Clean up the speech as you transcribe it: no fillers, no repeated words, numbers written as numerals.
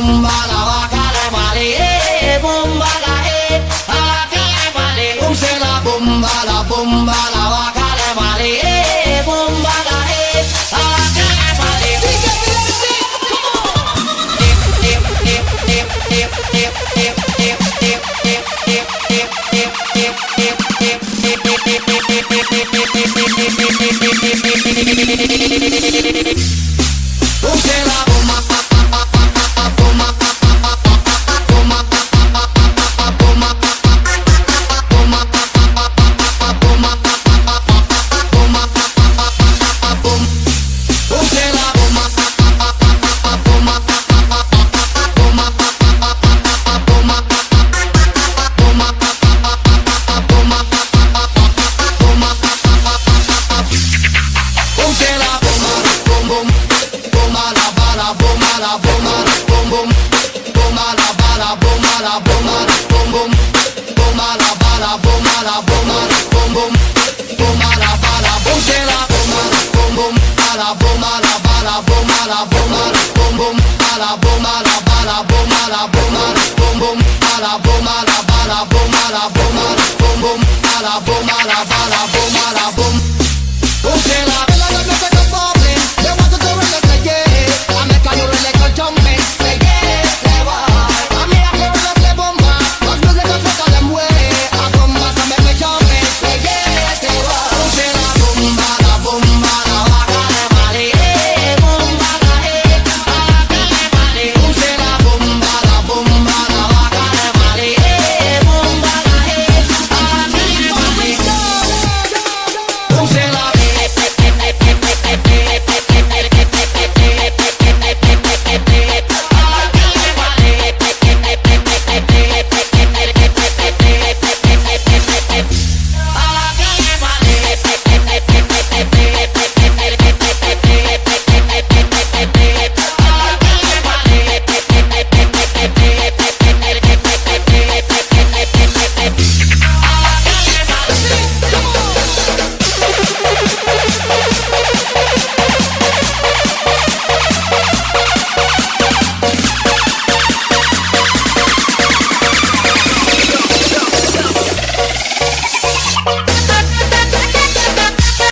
bomba la vaca le vale, bomba la a la que le vale. Use la bomba la vaca le vale, bomba la a la que le vale. Use la bomba. La bomba, la